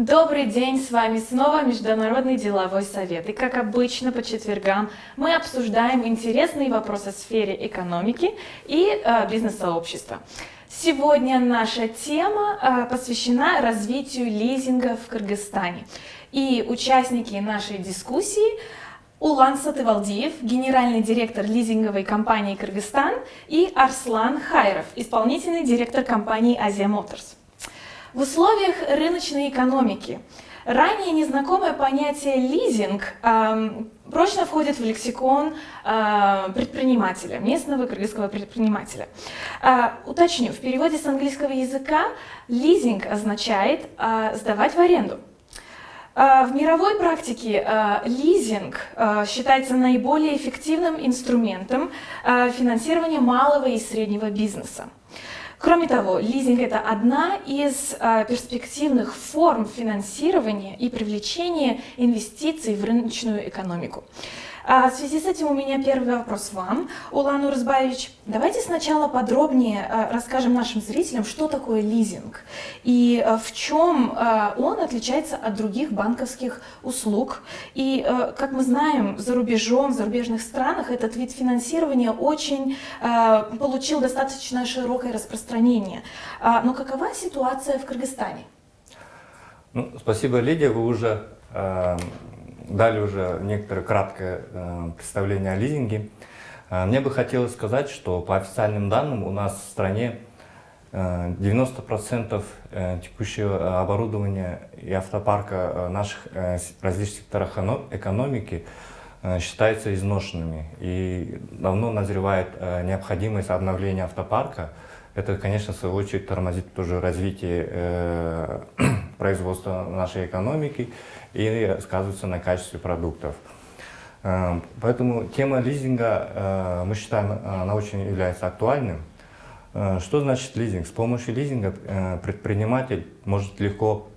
Добрый день, с вами снова Международный деловой совет. И как обычно по четвергам мы обсуждаем интересные вопросы в сфере экономики и бизнес-сообщества. Сегодня наша тема посвящена развитию лизинга в Кыргызстане. И участники нашей дискуссии Улан Сатывалдиев, генеральный директор лизинговой компании «Кыргызстан», и Арслан Хайров, исполнительный директор компании «Азия Моторс». В условиях рыночной экономики ранее незнакомое понятие «лизинг» прочно входит в лексикон предпринимателя, местного кыргызского предпринимателя. Уточню, в переводе с английского языка лизинг означает «сдавать в аренду». В мировой практике лизинг считается наиболее эффективным инструментом финансирования малого и среднего бизнеса. Кроме того, лизинг – это одна из перспективных форм финансирования и привлечения инвестиций в рыночную экономику. В связи с этим у меня первый вопрос вам, Улан Урзбаевич. Давайте сначала подробнее расскажем нашим зрителям, что такое лизинг и в чем он отличается от других банковских услуг. И, как мы знаем, за рубежом, в зарубежных странах этот вид финансирования очень получил достаточно широкое распространение. Но какова ситуация в Кыргызстане? Спасибо, Лидия, вы уже дали уже некоторое краткое представление о лизинге. Мне бы хотелось сказать, что по официальным данным у нас в стране 90% текущего оборудования и автопарка наших различных секторах экономики считаются изношенными. И давно назревает необходимость обновления автопарка. Это, конечно, в свою очередь тормозит тоже развитие производства нашей экономики и сказывается на качестве продуктов. Поэтому тема лизинга, мы считаем, она очень является актуальным. Что значит лизинг? С помощью лизинга предприниматель может легко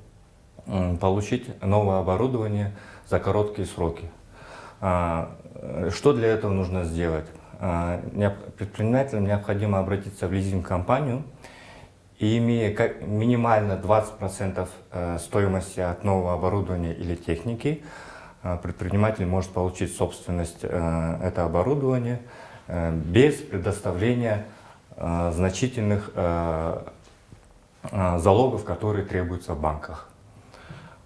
получить новое оборудование за короткие сроки. Что для этого нужно сделать? Предпринимателям необходимо обратиться в лизинг-компанию и, имея минимально 20% стоимости от нового оборудования или техники, предприниматель может получить собственность это оборудование без предоставления значительных залогов, которые требуются в банках.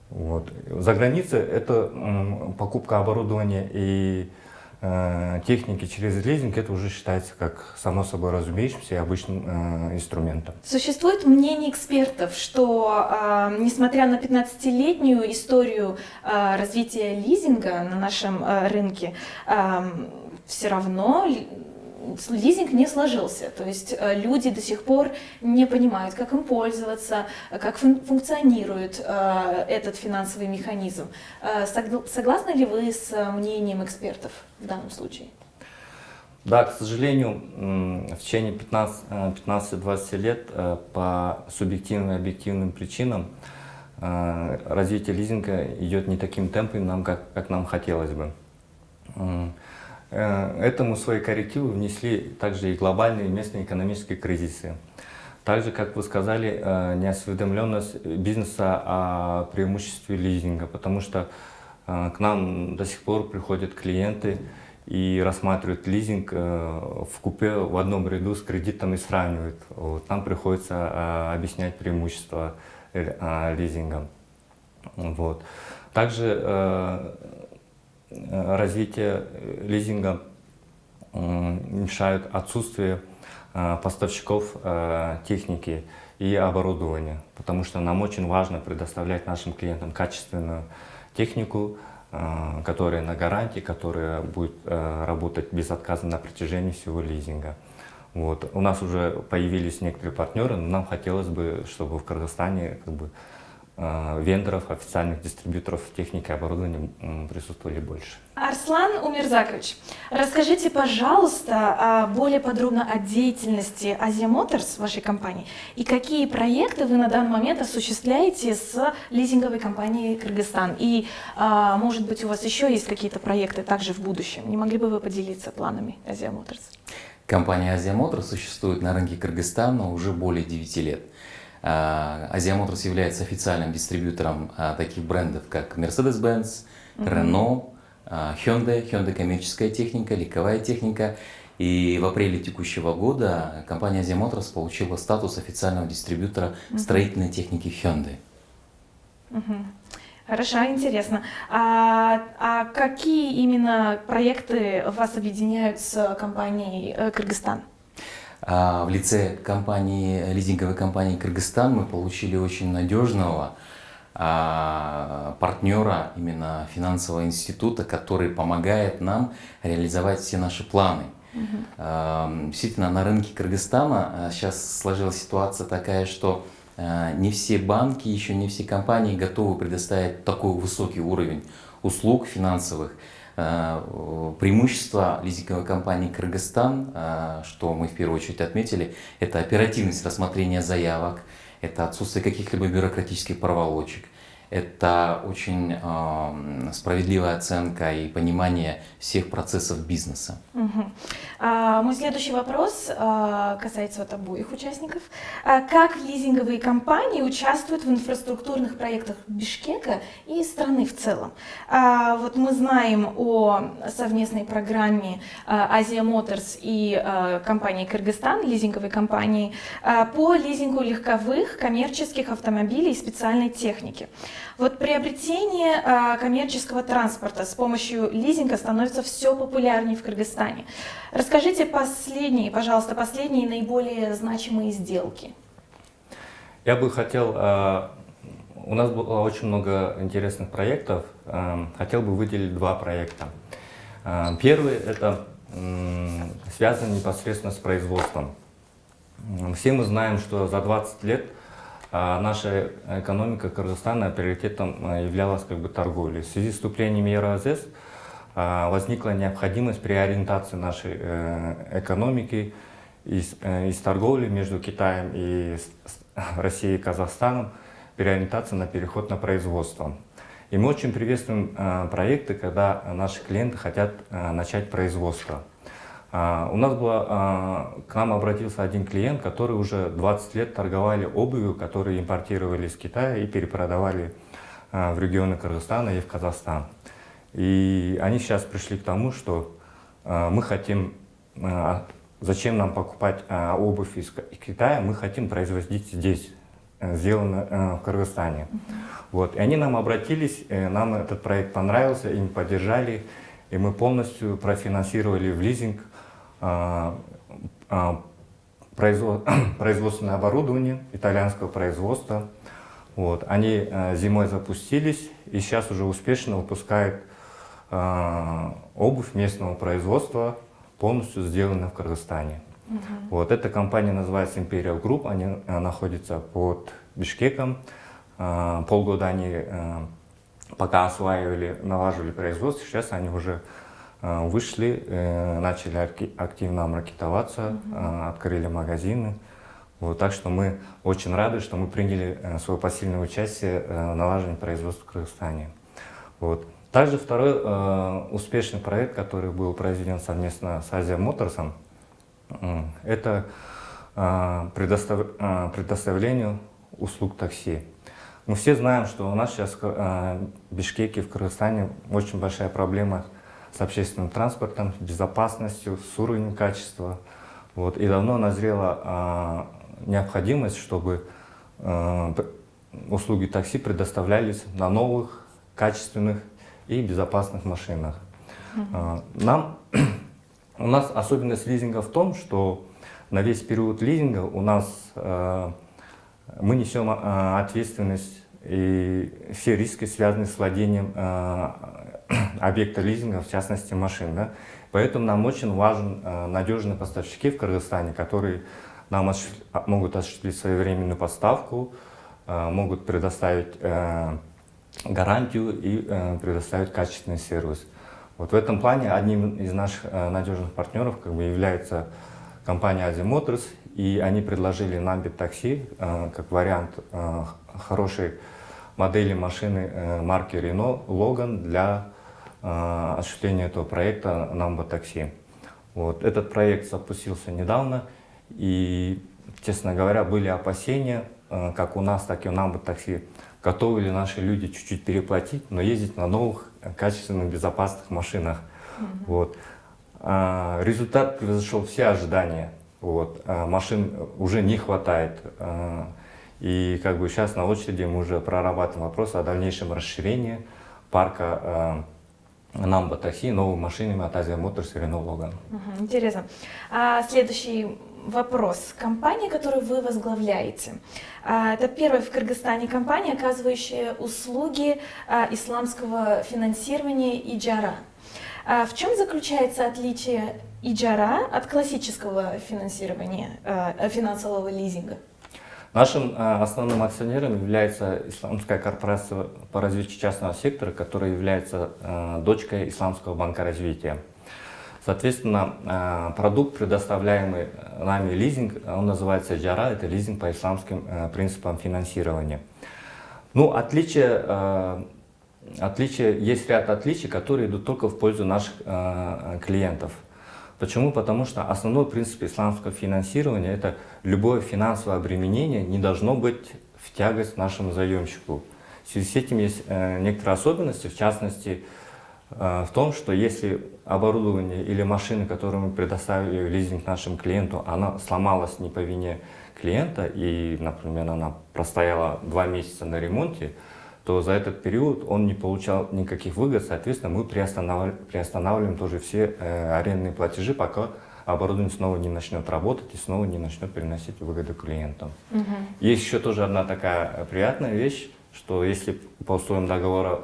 Вот. За границей это покупка оборудования и техники через лизинг, это уже считается как само собой разумеющимся и обычным инструментом. Существует мнение экспертов, что несмотря на 15-летнюю историю развития лизинга на нашем рынке, все равно лизинг не сложился. То есть люди до сих пор не понимают, как им пользоваться, как функционирует этот финансовый механизм. Согласны ли вы с мнением экспертов в данном случае? Да, к сожалению, в течение 15-20 лет по субъективным и объективным причинам развитие лизинга идет не таким темпом, как нам хотелось бы. Этому свои коррективы внесли также и глобальные местные экономические кризисы. Также, как вы сказали, неосведомленность бизнеса о преимуществе лизинга, потому что к нам до сих пор приходят клиенты и рассматривают лизинг в купе в одном ряду с кредитом и сравнивают. Вот. Нам приходится объяснять преимущества лизинга. Вот. Также развитие лизинга мешает отсутствие поставщиков техники и оборудования, потому что нам очень важно предоставлять нашим клиентам качественную технику, которая на гарантии, которая будет работать безотказно на протяжении всего лизинга. Вот. У нас уже появились некоторые партнеры, но нам хотелось бы, чтобы в Кыргызстане вендоров, официальных дистрибьюторов техники и оборудования присутствовали больше. Арслан Умирзакович, расскажите, пожалуйста, более подробно о деятельности Азия Моторс, вашей компании, и какие проекты вы на данный момент осуществляете с лизинговой компанией «Кыргызстан». И, может быть, у вас еще есть какие-то проекты также в будущем. Не могли бы вы поделиться планами Азия Моторс? Компания Азия Моторс существует на рынке Кыргызстана уже более 9 лет. Asia Motors является официальным дистрибьютором таких брендов, как Mercedes-Benz, Renault, Hyundai коммерческая техника, легковая техника. И в апреле текущего года компания Asia Motors получила статус официального дистрибьютора строительной техники Hyundai. Хорошо, интересно. А какие именно проекты вас объединяют с компанией Кыргызстан? В лице лизинговой компании Кыргызстан мы получили очень надежного партнера, именно финансового института, который помогает нам реализовать все наши планы. Действительно, на рынке Кыргызстана сейчас сложилась ситуация такая, что не все банки, еще не все компании готовы предоставить такой высокий уровень услуг финансовых. Преимущество лизинговой компании Кыргызстан, что мы в первую очередь отметили, это оперативность рассмотрения заявок, это отсутствие каких-либо бюрократических проволочек, это очень справедливая оценка и понимание всех процессов бизнеса. Мой следующий вопрос касается обоих участников. Как лизинговые компании участвуют в инфраструктурных проектах Бишкека и страны в целом? Вот мы знаем о совместной программе Asia Motors и компании Кыргызстан, лизинговой компании, по лизингу легковых коммерческих автомобилей и специальной техники. Вот приобретение коммерческого транспорта с помощью лизинга становится все популярнее в Кыргызстане. Расскажите пожалуйста, последние наиболее значимые сделки. Я бы хотел, у нас было очень много интересных проектов, хотел бы выделить два проекта. Первый – это связан непосредственно с производством. Все мы знаем, что за 20 лет наша экономика Кыргызстана приоритетом являлась торговлей. В связи с вступлением Евразес возникла необходимость при ориентации нашей экономики из торговли между Китаем и Россией и Казахстаном, переориентация на переход на производство. И мы очень приветствуем проекты, когда наши клиенты хотят начать производство. У нас к нам обратился один клиент, который уже 20 лет торговали обувью, которую импортировали из Китая и перепродавали в регионы Кыргызстана и в Казахстан. И они сейчас пришли к тому, что мы хотим, зачем нам покупать обувь из Китая, мы хотим производить здесь, сделано в Кыргызстане. Вот. И они нам обратились, нам этот проект понравился, им поддержали, и мы полностью профинансировали в лизинг производственное оборудование итальянского производства. Вот. Они зимой запустились и сейчас уже успешно выпускают обувь местного производства, полностью сделанную в Кыргызстане. Вот. Эта компания называется Imperial Group, они находятся под Бишкеком. Полгода они пока осваивали, налаживали производство, сейчас они уже вышли, начали активно маркетоваться, открыли магазины. Вот, так что мы очень рады, что мы приняли свое посильное участие в налаживании производства в Кыргызстане. Вот. Также второй успешный проект, который был произведен совместно с Asia Motors, это предоставление услуг такси. Мы все знаем, что у нас сейчас в Бишкеке, в Кыргызстане, очень большая проблема с общественным транспортом, безопасностью, с уровнем качества. Вот. И давно назрела необходимость, чтобы услуги такси предоставлялись на новых, качественных и безопасных машинах. У нас особенность лизинга в том, что на весь период лизинга у нас мы несем ответственность и все риски, связанные с владением объекта лизинга, в частности машин. Да? Поэтому нам очень важны надежные поставщики в Кыргызстане, которые нам могут осуществить своевременную поставку, могут предоставить гарантию и предоставить качественный сервис. Вот в этом плане одним из наших надежных партнеров является компания Asia Motors, и они предложили нам такси как вариант хорошей модели машины марки Renault Logan для осуществления этого проекта Number Taxi. Вот. Этот проект запустился недавно, и, честно говоря, были опасения как у нас, так и у Number Taxi, готовы ли наши люди чуть-чуть переплатить, но ездить на новых, качественных, безопасных машинах. Вот. Результат превзошел все ожидания. Вот. Машин уже не хватает. И как бы сейчас на очереди мы уже прорабатываем вопрос о дальнейшем расширении парка Number Taxi новыми машинами от Asia Motors и Renault Logan. Интересно. Следующий вопрос. Компания, которую вы возглавляете, это первая в Кыргызстане компания, оказывающая услуги исламского финансирования Иджара. В чем заключается отличие Иджара от классического финансирования, финансового лизинга? Нашим основным акционером является Исламская корпорация по развитию частного сектора, которая является дочкой Исламского банка развития. Соответственно, продукт, предоставляемый нами лизинг, он называется Иджара, это лизинг по исламским принципам финансирования. Ну, есть ряд отличий, которые идут только в пользу наших клиентов. Почему? Потому что основной принцип исламского финансирования – это любое финансовое обременение не должно быть в тягость нашему заемщику. В связи с этим есть некоторые особенности, в частности, в том, что если оборудование или машина, которую мы предоставили в лизинг нашему клиенту, она сломалась не по вине клиента и, например, она простояла 2 месяца на ремонте, то за этот период он не получал никаких выгод, соответственно, мы приостанавливаем тоже все арендные платежи, пока оборудование снова не начнет работать и снова не начнет приносить выгоды клиентам. Есть еще тоже одна такая приятная вещь, что если по условиям договора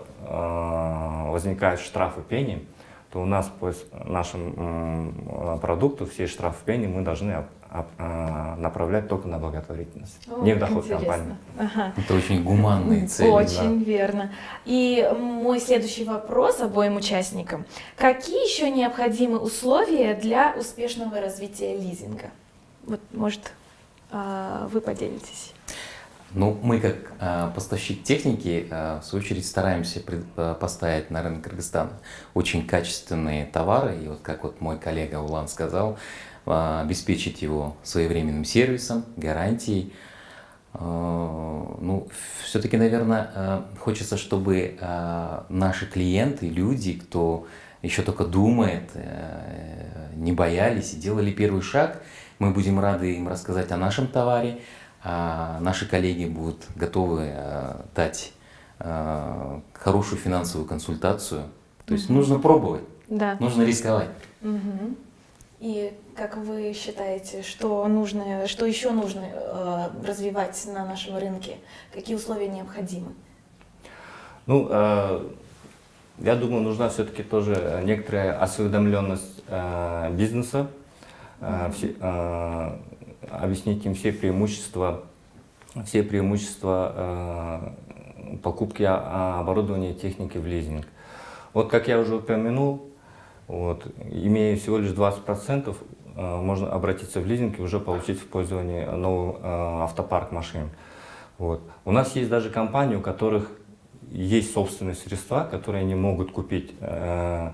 возникают штрафы пени, то у нас по нашему продукту все штрафы пени мы должны направлять только на благотворительность, не в доход компании. Это очень гуманные цели. Очень верно. И мой следующий вопрос обоим участникам. Какие еще необходимы условия для успешного развития лизинга? Вот, может, вы поделитесь. Ну, мы как поставщик техники, в свою очередь, стараемся поставить на рынок Кыргызстана очень качественные товары. И вот как вот мой коллега Улан сказал, обеспечить его своевременным сервисом, гарантией. Ну, все-таки, наверное, хочется, чтобы наши клиенты, люди, кто еще только думает, не боялись и делали первый шаг. Мы будем рады им рассказать о нашем товаре. Наши коллеги будут готовы дать хорошую финансовую консультацию. То есть нужно пробовать, нужно рисковать. И как вы считаете, что еще нужно развивать на нашем рынке? Какие условия необходимы? Ну, я думаю, нужна все-таки тоже некоторая осведомленность бизнеса, объяснить им все преимущества покупки оборудования и техники в лизинг. Вот как я уже упомянул, вот, имея всего лишь 20%, можно обратиться в лизинг и уже получить в пользование новый автопарк машин. Вот. У нас есть даже компании, у которых есть собственные средства, которые они могут купить за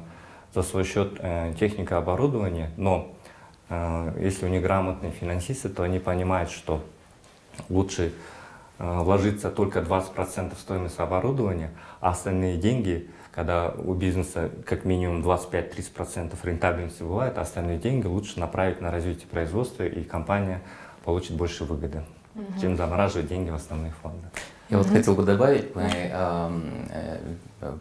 свой счет техника оборудования, но если у них грамотные финансисты, то они понимают, что лучше вложиться только 20% в стоимость оборудования, а остальные деньги, когда у бизнеса как минимум 25-30% рентабельности бывает, а остальные деньги лучше направить на развитие производства, и компания получит больше выгоды, чем замораживать деньги в основные фонды. Я вот хотел бы добавить, мы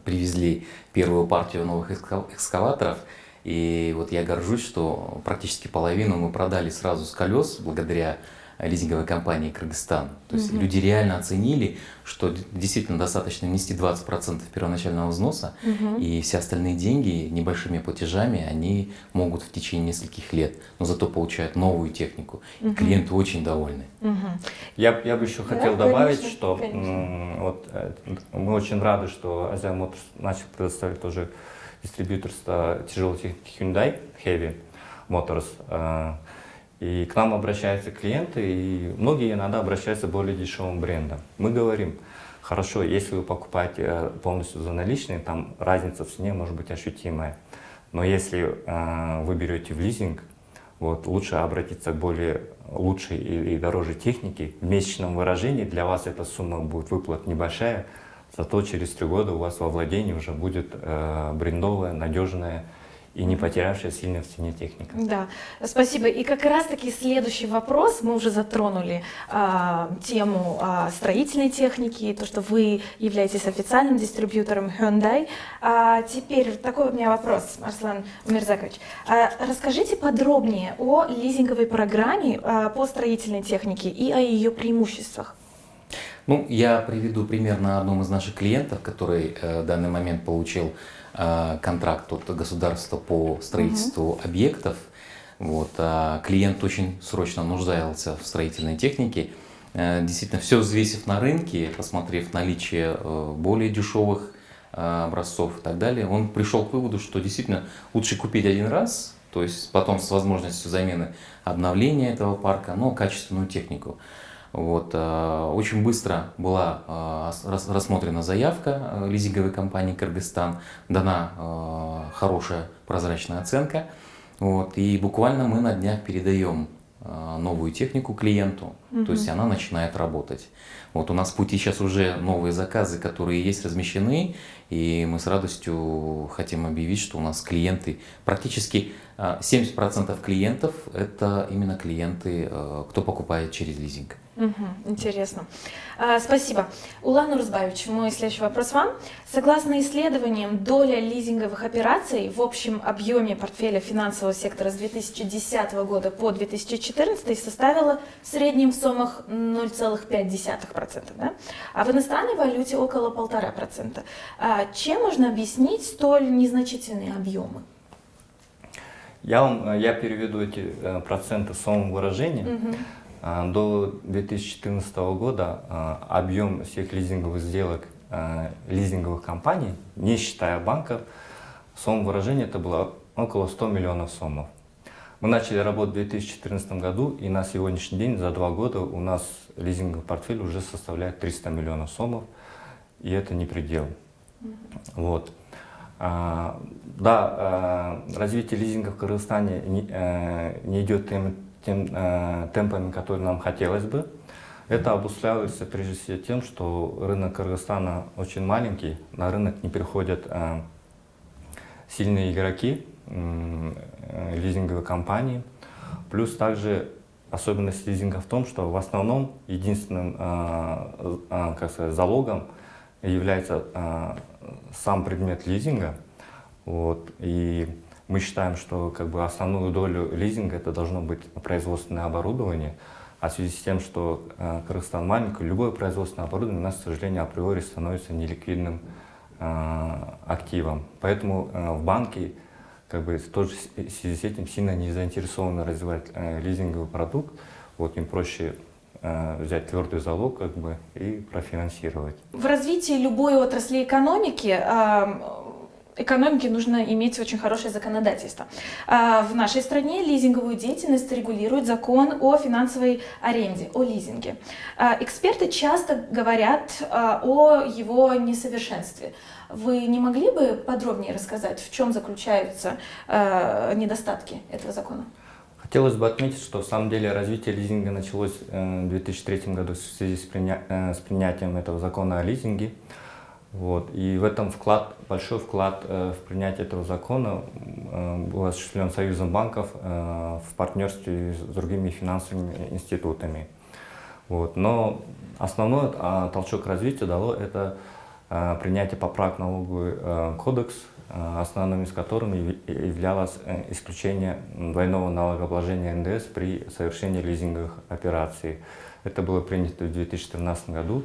привезли первую партию новых экскаваторов, и вот я горжусь, что практически половину мы продали сразу с колес благодаря лизинговой компании «Кыргызстан». То есть люди реально оценили, что действительно достаточно внести 20% первоначального взноса, и все остальные деньги небольшими платежами они могут в течение нескольких лет, но зато получают новую технику. И клиенты очень довольны. Я бы еще хотел добавить, что вот, мы очень рады, что Asia Motors начал предоставить тоже дистрибьюторство тяжелой техники Hyundai Heavy Motors. И к нам обращаются клиенты, и многие иногда обращаются к более дешевым брендам. Мы говорим, хорошо, если вы покупаете полностью за наличные, там разница в цене может быть ощутимая. Но если вы берете в лизинг, вот, лучше обратиться к более лучшей и дороже технике. В месячном выражении для вас эта сумма будет выплат небольшая, зато через 3 года у вас во владении уже будет брендовая, надежная и не потерявшая сильно в цене техника. Да, спасибо. И как раз-таки следующий вопрос, мы уже затронули тему строительной техники, то, что вы являетесь официальным дистрибьютором Hyundai. Теперь такой у меня вопрос, Арслан Умирзакович. Расскажите подробнее о лизинговой программе по строительной технике и о ее преимуществах. Ну, я приведу пример на одном из наших клиентов, который в данный момент получил контракт от государства по строительству объектов. Вот, клиент очень срочно нуждался в строительной технике. Действительно, все взвесив на рынке, посмотрев наличие более дешевых образцов и так далее, он пришел к выводу, что действительно лучше купить один раз, то есть потом с возможностью замены обновления этого парка, но качественную технику. Вот, очень быстро была рассмотрена заявка лизинговой компании «Кыргызстан», дана хорошая прозрачная оценка. Вот, и буквально мы на днях передаем новую технику клиенту, то есть она начинает работать. Вот у нас в пути сейчас уже новые заказы, которые есть размещены, и мы с радостью хотим объявить, что у нас клиенты, практически 70% клиентов – это именно клиенты, кто покупает через лизинг. Интересно. Спасибо. Улан Урзбаевич, мой следующий вопрос вам. Согласно исследованиям, доля лизинговых операций в общем объеме портфеля финансового сектора с 2010 года по 2014 составила в среднем в суммах 0,5%, да? А в иностранной валюте около 1,5%. Чем можно объяснить столь незначительные объемы? Я переведу эти проценты словом выражения. До 2014 года объем всех лизинговых сделок лизинговых компаний, не считая банков, словом выражения это было около 100 миллионов сомов. Мы начали работать в 2014 году, и на сегодняшний день за 2 года у нас лизинговый портфель уже составляет 300 миллионов сомов, и это не предел. Вот. Развитие лизинга в Кыргызстане не идет тем темпами, которые нам хотелось бы. Это обуславливается прежде всего тем, что рынок Кыргызстана очень маленький, на рынок не приходят сильные игроки, лизинговые компании. Плюс также особенность лизинга в том, что в основном единственным залогом является сам предмет лизинга. Вот. И мы считаем, что основную долю лизинга это должно быть производственное оборудование, а в связи с тем, что Кыргызстан маленький, любое производственное оборудование у нас, к сожалению, априори становится неликвидным активом. Поэтому в банке тоже в связи с этим сильно не заинтересованы развивать лизинговый продукт. Вот им проще взять твердый залог и профинансировать. В развитии любой отрасли экономике нужно иметь очень хорошее законодательство. В нашей стране лизинговую деятельность регулирует закон о финансовой аренде, о лизинге. Эксперты часто говорят о его несовершенстве. Вы не могли бы подробнее рассказать, в чем заключаются недостатки этого закона? Хотелось бы отметить, что в самом деле развитие лизинга началось в 2003 году в связи с принятием этого закона о лизинге. Вот. И в этом большой вклад в принятие этого закона был осуществлен Союзом банков в партнерстве с другими финансовыми институтами. Вот. Но основной толчок развития дало это принятие поправок в налоговый кодекс, основным из которых являлось исключение двойного налогообложения НДС при совершении лизинговых операций. Это было принято в 2013 году.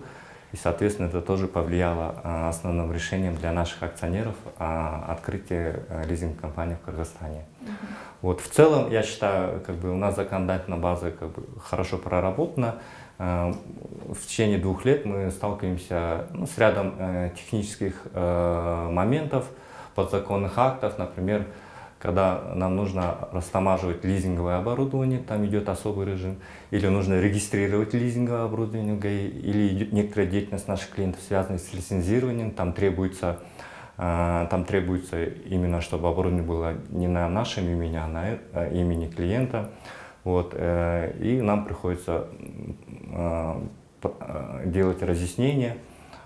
И, соответственно, это тоже повлияло основным решением для наших акционеров открытие лизинг-компании в Кыргызстане. Вот, в целом, я считаю, у нас законодательная база хорошо проработана. В течение 2 лет мы сталкиваемся с рядом технических моментов, подзаконных актов, например, когда нам нужно растамаживать лизинговое оборудование, там идет особый режим, или нужно регистрировать лизинговое оборудование в ГАИ, или некоторая деятельность наших клиентов связана с лицензированием, там требуется Там требуется именно, чтобы оборудование было не на нашем имени, а на имени клиента. Вот, и нам приходится делать разъяснения.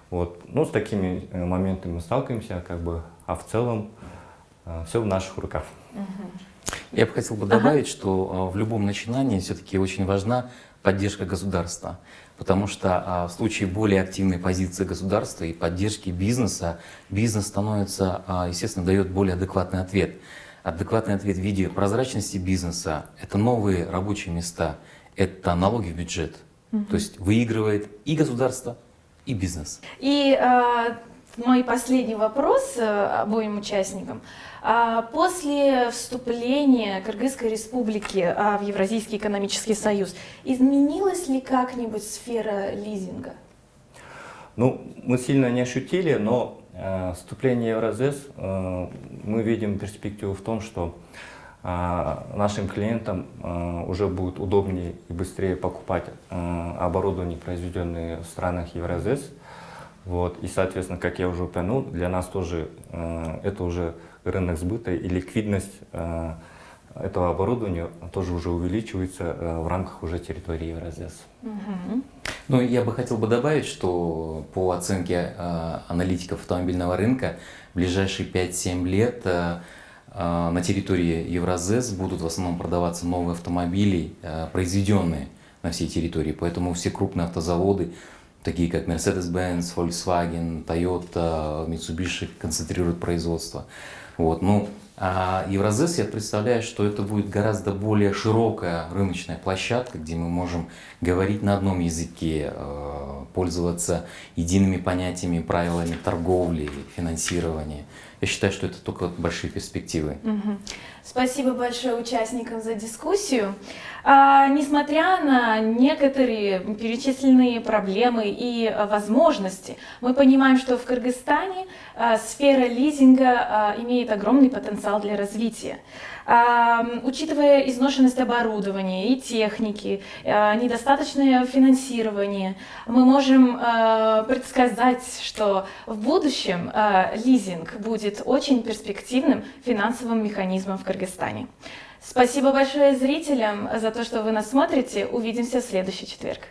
Вот. Ну, с такими моментами мы сталкиваемся, как бы, а в целом все в наших руках. Я бы хотел добавить, что в любом начинании все-таки очень важна поддержка государства. Потому что в случае более активной позиции государства и поддержки бизнеса, бизнес становится, естественно, дает более адекватный ответ. Адекватный ответ в виде прозрачности бизнеса — это новые рабочие места, это налоги в бюджет. То есть выигрывает и государство, и бизнес. И мой последний вопрос обоим участникам. После вступления Кыргызской республики в Евразийский экономический союз изменилась ли как-нибудь сфера лизинга? Ну, мы сильно не ощутили, но вступление в Евразес мы видим перспективу в том, что нашим клиентам уже будет удобнее и быстрее покупать оборудование, произведенное в странах Евразес. Вот. И, соответственно, как я уже упомянул, для нас тоже это уже рынок сбыта и ликвидность этого оборудования тоже уже увеличивается в рамках уже территории Евразес. Ну, я бы хотел добавить, что по оценке аналитиков автомобильного рынка в ближайшие 5-7 лет на территории Евразес будут в основном продаваться новые автомобили, произведенные на всей территории. Поэтому все крупные автозаводы, такие как Mercedes-Benz, Volkswagen, Toyota, Mitsubishi, концентрируют производство. Вот. Ну, а Евразес, я представляю, что это будет гораздо более широкая рыночная площадка, где мы можем говорить на одном языке, пользоваться едиными понятиями, правилами торговли, финансирования. Я считаю, что это только большие перспективы. Спасибо большое участникам за дискуссию. Несмотря на некоторые перечисленные проблемы и возможности, мы понимаем, что в Кыргызстане сфера лизинга имеет огромный потенциал для развития. Учитывая изношенность оборудования и техники, недостаточное финансирование, мы можем предсказать, что в будущем лизинг будет очень перспективным финансовым механизмом в Кыргызстане. Спасибо большое зрителям за то, что вы нас смотрите. Увидимся в следующий четверг.